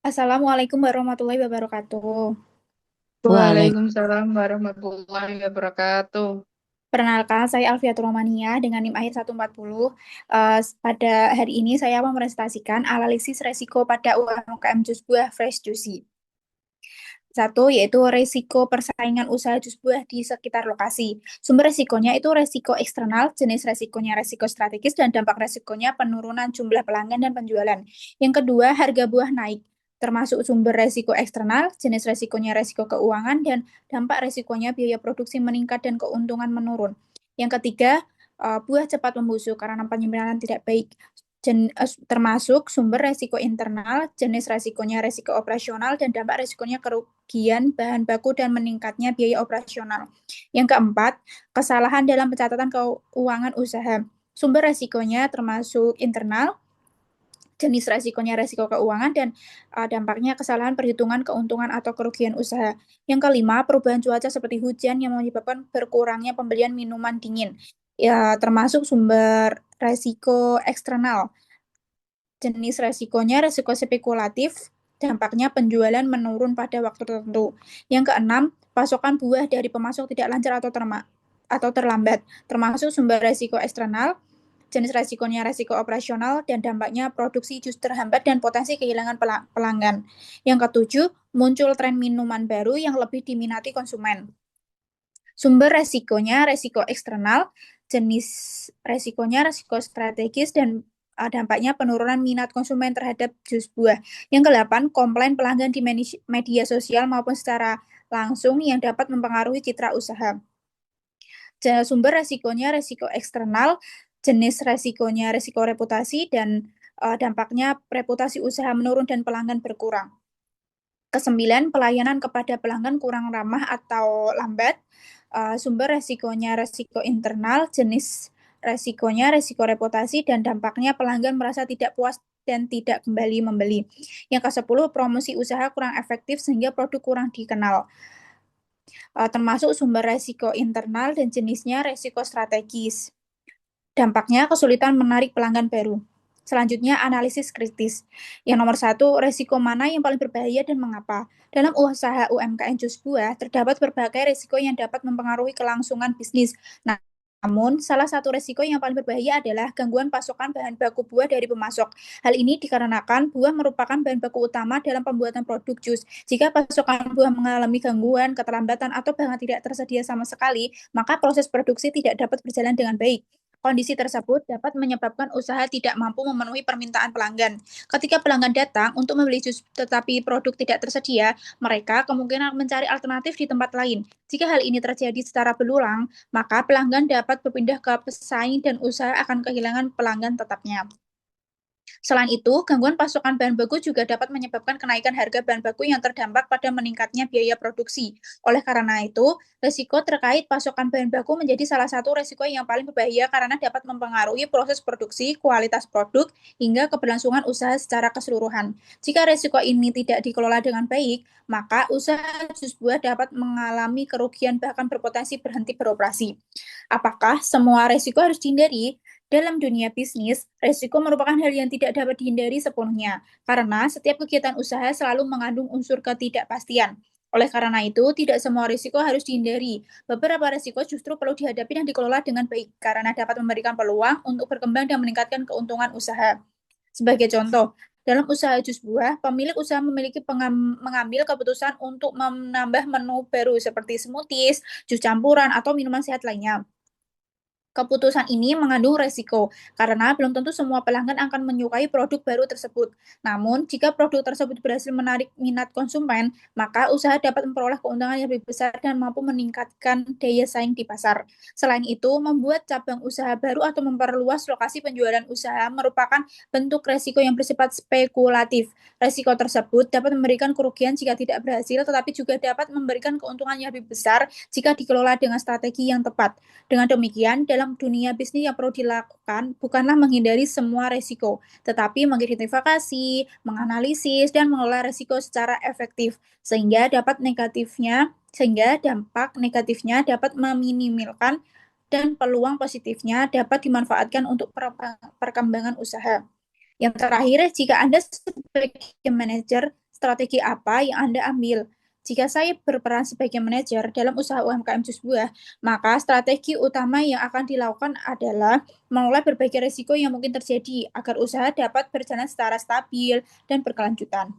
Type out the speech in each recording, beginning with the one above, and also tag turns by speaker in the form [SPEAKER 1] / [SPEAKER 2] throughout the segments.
[SPEAKER 1] Assalamualaikum warahmatullahi wabarakatuh.
[SPEAKER 2] Waalaikumsalam.
[SPEAKER 3] Waalaikumsalam warahmatullahi wabarakatuh.
[SPEAKER 1] Perkenalkan, saya Alfiatur Romania dengan NIM akhir 140. Pada hari ini saya mau presentasikan analisis resiko pada UMKM jus buah Fresh Juicy. Satu, yaitu resiko persaingan usaha jus buah di sekitar lokasi. Sumber resikonya itu resiko eksternal, jenis resikonya resiko strategis, dan dampak resikonya penurunan jumlah pelanggan dan penjualan. Yang kedua, harga buah naik, termasuk sumber resiko eksternal, jenis resikonya resiko keuangan, dan dampak resikonya biaya produksi meningkat dan keuntungan menurun. Yang ketiga, buah cepat membusuk karena penyimpanan tidak baik, termasuk sumber resiko internal, jenis resikonya resiko operasional, dan dampak resikonya kerugian bahan baku dan meningkatnya biaya operasional. Yang keempat, kesalahan dalam pencatatan keuangan usaha. Sumber resikonya termasuk internal, jenis resikonya resiko keuangan, dan dampaknya kesalahan perhitungan keuntungan atau kerugian usaha. Yang kelima, perubahan cuaca seperti hujan yang menyebabkan berkurangnya pembelian minuman dingin. Ya, termasuk sumber resiko eksternal. Jenis resikonya resiko spekulatif, dampaknya penjualan menurun pada waktu tertentu. Yang keenam, pasokan buah dari pemasok tidak lancar atau terlambat, termasuk sumber resiko eksternal, jenis resikonya resiko operasional, dan dampaknya produksi jus terhambat dan potensi kehilangan pelanggan. Yang ketujuh, muncul tren minuman baru yang lebih diminati konsumen. Sumber resikonya resiko eksternal, jenis resikonya resiko strategis, dan dampaknya penurunan minat konsumen terhadap jus buah. Yang kedelapan, komplain pelanggan di media sosial maupun secara langsung yang dapat mempengaruhi citra usaha. Sumber resikonya resiko eksternal, jenis resikonya resiko reputasi, dan dampaknya reputasi usaha menurun dan pelanggan berkurang. Kesembilan, pelayanan kepada pelanggan kurang ramah atau lambat. Sumber resikonya resiko internal, jenis resikonya resiko reputasi, dan dampaknya pelanggan merasa tidak puas dan tidak kembali membeli. Yang ke-10, promosi usaha kurang efektif sehingga produk kurang dikenal. Termasuk sumber resiko internal dan jenisnya resiko strategis. Dampaknya kesulitan menarik pelanggan baru. Selanjutnya, analisis kritis. Yang nomor satu, resiko mana yang paling berbahaya dan mengapa? Dalam usaha UMKM jus buah, terdapat berbagai resiko yang dapat mempengaruhi kelangsungan bisnis. Namun, salah satu resiko yang paling berbahaya adalah gangguan pasokan bahan baku buah dari pemasok. Hal ini dikarenakan buah merupakan bahan baku utama dalam pembuatan produk jus. Jika pasokan buah mengalami gangguan, keterlambatan, atau bahkan tidak tersedia sama sekali, maka proses produksi tidak dapat berjalan dengan baik. Kondisi tersebut dapat menyebabkan usaha tidak mampu memenuhi permintaan pelanggan. Ketika pelanggan datang untuk membeli jus tetapi produk tidak tersedia, mereka kemungkinan mencari alternatif di tempat lain. Jika hal ini terjadi secara berulang, maka pelanggan dapat berpindah ke pesaing dan usaha akan kehilangan pelanggan tetapnya. Selain itu, gangguan pasokan bahan baku juga dapat menyebabkan kenaikan harga bahan baku yang terdampak pada meningkatnya biaya produksi. Oleh karena itu, risiko terkait pasokan bahan baku menjadi salah satu risiko yang paling berbahaya karena dapat mempengaruhi proses produksi, kualitas produk, hingga keberlangsungan usaha secara keseluruhan. Jika risiko ini tidak dikelola dengan baik, maka usaha jus buah dapat mengalami kerugian bahkan berpotensi berhenti beroperasi. Apakah semua risiko harus dihindari? Dalam dunia bisnis, risiko merupakan hal yang tidak dapat dihindari sepenuhnya, karena setiap kegiatan usaha selalu mengandung unsur ketidakpastian. Oleh karena itu, tidak semua risiko harus dihindari. Beberapa risiko justru perlu dihadapi dan dikelola dengan baik, karena dapat memberikan peluang untuk berkembang dan meningkatkan keuntungan usaha. Sebagai contoh, dalam usaha jus buah, pemilik usaha memiliki mengambil keputusan untuk menambah menu baru seperti smoothies, jus campuran, atau minuman sehat lainnya. Keputusan ini mengandung resiko, karena belum tentu semua pelanggan akan menyukai produk baru tersebut. Namun, jika produk tersebut berhasil menarik minat konsumen, maka usaha dapat memperoleh keuntungan yang lebih besar dan mampu meningkatkan daya saing di pasar. Selain itu, membuat cabang usaha baru atau memperluas lokasi penjualan usaha merupakan bentuk resiko yang bersifat spekulatif. Resiko tersebut dapat memberikan kerugian jika tidak berhasil, tetapi juga dapat memberikan keuntungan yang lebih besar jika dikelola dengan strategi yang tepat. Dengan demikian, dalam dunia bisnis yang perlu dilakukan bukanlah menghindari semua resiko, tetapi mengidentifikasi, menganalisis, dan mengelola resiko secara efektif sehingga dampak negatifnya dapat meminimalkan dan peluang positifnya dapat dimanfaatkan untuk perkembangan usaha. Yang terakhir, jika Anda sebagai manajer strategi apa yang Anda ambil. Jika saya berperan sebagai manajer dalam usaha UMKM jus buah, maka strategi utama yang akan dilakukan adalah mengelola berbagai risiko yang mungkin terjadi agar usaha dapat berjalan secara stabil dan berkelanjutan.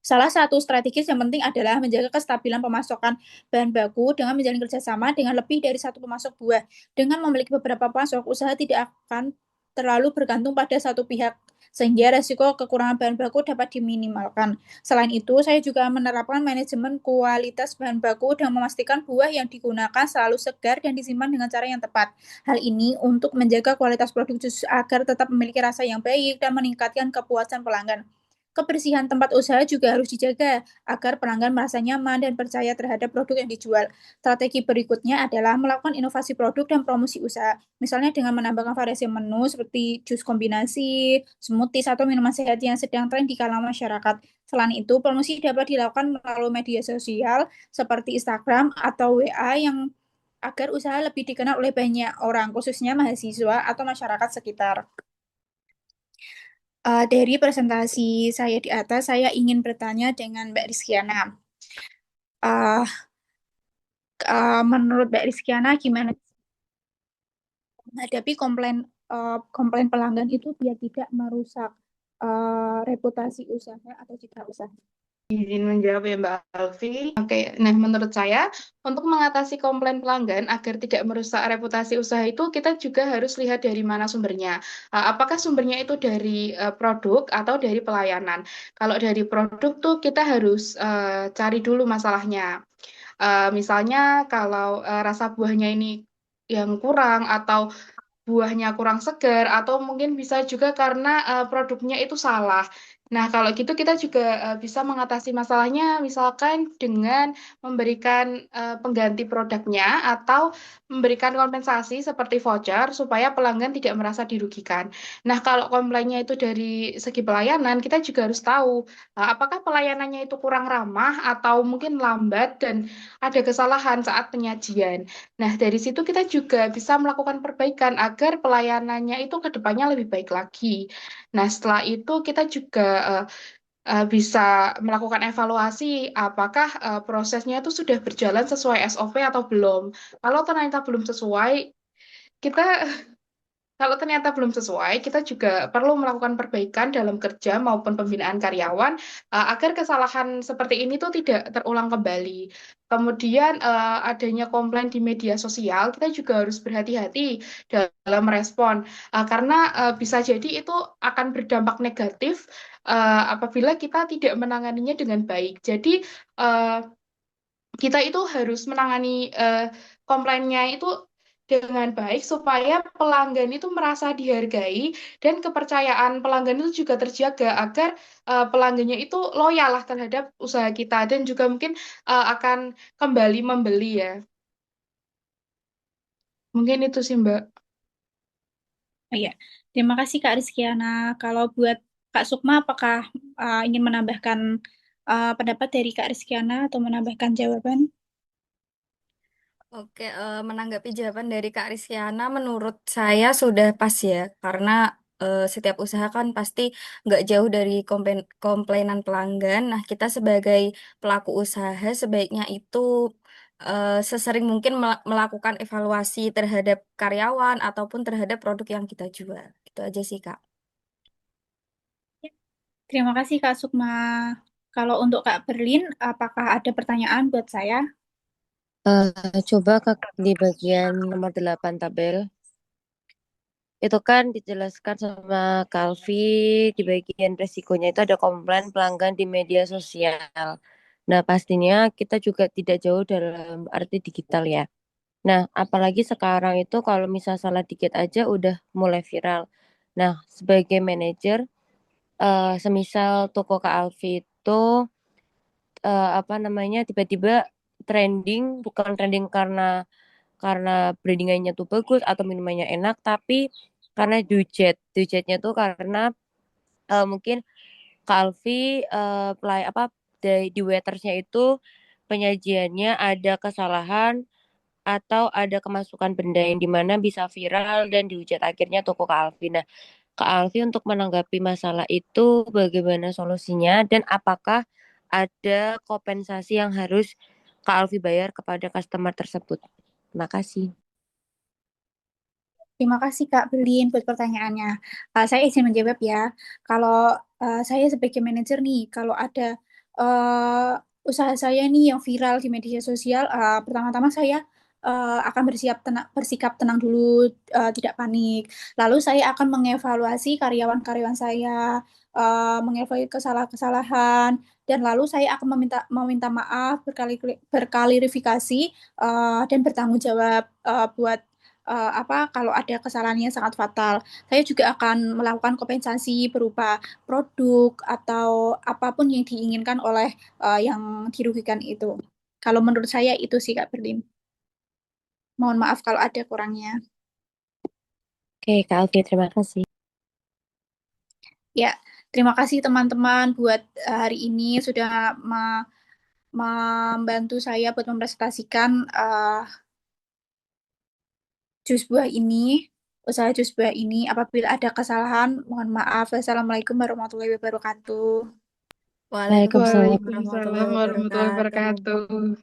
[SPEAKER 1] Salah satu strategis yang penting adalah menjaga kestabilan pemasokan bahan baku dengan menjalin kerjasama dengan lebih dari satu pemasok buah. Dengan memiliki beberapa pemasok, usaha tidak akan terlalu bergantung pada satu pihak, sehingga resiko kekurangan bahan baku dapat diminimalkan. Selain itu, saya juga menerapkan manajemen kualitas bahan baku dan memastikan buah yang digunakan selalu segar dan disimpan dengan cara yang tepat. Hal ini untuk menjaga kualitas produk jus agar tetap memiliki rasa yang baik dan meningkatkan kepuasan pelanggan. Kebersihan tempat usaha juga harus dijaga agar pelanggan merasa nyaman dan percaya terhadap produk yang dijual. Strategi berikutnya adalah melakukan inovasi produk dan promosi usaha. Misalnya dengan menambahkan variasi menu seperti jus kombinasi, smoothies, atau minuman sehat yang sedang tren di kalangan masyarakat. Selain itu, promosi dapat dilakukan melalui media sosial seperti Instagram atau WA yang agar usaha lebih dikenal oleh banyak orang, khususnya mahasiswa atau masyarakat sekitar. Dari presentasi saya di atas, saya ingin bertanya dengan Mbak Rizkyana. Uh, Menurut Mbak Rizkyana, gimana menghadapi komplain pelanggan itu biar tidak merusak reputasi usaha atau citra usaha?
[SPEAKER 3] Izin menjawab ya Mbak Alfi. Oke, nah menurut saya untuk mengatasi komplain pelanggan agar tidak merusak reputasi usaha itu kita juga harus lihat dari mana sumbernya. Apakah sumbernya itu dari produk atau dari pelayanan? Kalau dari produk tuh kita harus cari dulu masalahnya. Misalnya kalau rasa buahnya ini yang kurang atau buahnya kurang segar atau mungkin bisa juga karena produknya itu salah. Nah, kalau gitu kita juga bisa mengatasi masalahnya misalkan dengan memberikan pengganti produknya atau memberikan kompensasi seperti voucher supaya pelanggan tidak merasa dirugikan. Nah, kalau komplainnya itu dari segi pelayanan, kita juga harus tahu apakah pelayanannya itu kurang ramah atau mungkin lambat dan ada kesalahan saat penyajian. Nah, dari situ kita juga bisa melakukan perbaikan agar pelayanannya itu ke depannya lebih baik lagi. Nah, setelah itu kita juga bisa melakukan evaluasi apakah prosesnya itu sudah berjalan sesuai SOP atau belum. Kalau ternyata belum sesuai, kita kalau ternyata belum sesuai, kita juga perlu melakukan perbaikan dalam kerja maupun pembinaan karyawan agar kesalahan seperti ini tuh tidak terulang kembali. Kemudian adanya komplain di media sosial, kita juga harus berhati-hati dalam respon karena bisa jadi itu akan berdampak negatif apabila kita tidak menanganinya dengan baik. Jadi eh, kita itu harus menangani komplainnya itu dengan baik supaya pelanggan itu merasa dihargai dan kepercayaan pelanggan itu juga terjaga agar pelanggannya itu loyal lah terhadap usaha kita dan juga mungkin akan kembali membeli ya. Mungkin itu sih Mbak.
[SPEAKER 1] Oh, iya, terima kasih Kak Rizkyana. Kalau buat Kak Sukma, apakah ingin menambahkan pendapat dari Kak Rizkyana atau menambahkan jawaban?
[SPEAKER 2] Oke, menanggapi jawaban dari Kak Rizkyana, menurut saya sudah pas ya, karena setiap usaha kan pasti nggak jauh dari komplainan pelanggan. Nah, kita sebagai pelaku usaha sebaiknya itu sesering mungkin melakukan evaluasi terhadap karyawan ataupun terhadap produk yang kita jual. Itu aja sih, Kak.
[SPEAKER 1] Terima kasih Kak Sukma. Kalau untuk Kak Berlin, apakah ada pertanyaan buat saya?
[SPEAKER 4] Coba di bagian nomor 8 tabel, itu kan dijelaskan sama Kalvi di bagian resikonya itu ada komplain pelanggan di media sosial. Nah, pastinya kita juga tidak jauh dalam arti digital ya. Nah, apalagi sekarang itu kalau misal salah dikit aja udah mulai viral. Nah, sebagai manajer, semisal toko Kak Alfi itu apa namanya tiba-tiba trending, bukan trending karena brandingannya tuh bagus atau minumannya enak, tapi karena dujetnya tuh karena mungkin Kak Alfi pelay apa di waitersnya itu penyajiannya ada kesalahan atau ada kemasukan benda yang dimana bisa viral dan dihujat akhirnya toko Kak Alfi. Nah, Kak Alfi untuk menanggapi masalah itu bagaimana solusinya dan apakah ada kompensasi yang harus Kak Alfi bayar kepada customer tersebut? Terima kasih.
[SPEAKER 1] Terima kasih Kak Belin buat pertanyaannya. Saya izin menjawab ya. Kalau saya sebagai manajer nih, kalau ada usaha saya nih yang viral di media sosial, pertama-tama saya akan bersikap tenang dulu, tidak panik. Lalu saya akan mengevaluasi karyawan-karyawan saya, mengevaluasi kesalahan-kesalahan, dan lalu saya akan meminta maaf berklarifikasi dan bertanggung jawab buat apa kalau ada kesalahan yang sangat fatal. Saya juga akan melakukan kompensasi berupa produk atau apapun yang diinginkan oleh yang dirugikan itu. Kalau menurut saya itu sih Kak Berlim. Mohon maaf kalau ada kurangnya.
[SPEAKER 4] Oke, Kak Alfi, terima kasih.
[SPEAKER 1] Ya, terima kasih teman-teman buat hari ini sudah membantu saya buat mempresentasikan jus buah ini, usaha jus buah ini. Apabila ada kesalahan, mohon maaf. Wassalamualaikum warahmatullahi wabarakatuh.
[SPEAKER 2] Waalaikumsalam
[SPEAKER 4] Waalaikumsalam.
[SPEAKER 3] Waalaikumsalam
[SPEAKER 2] warahmatullahi
[SPEAKER 3] warahmatullahi
[SPEAKER 2] wabarakatuh.
[SPEAKER 3] wabarakatuh.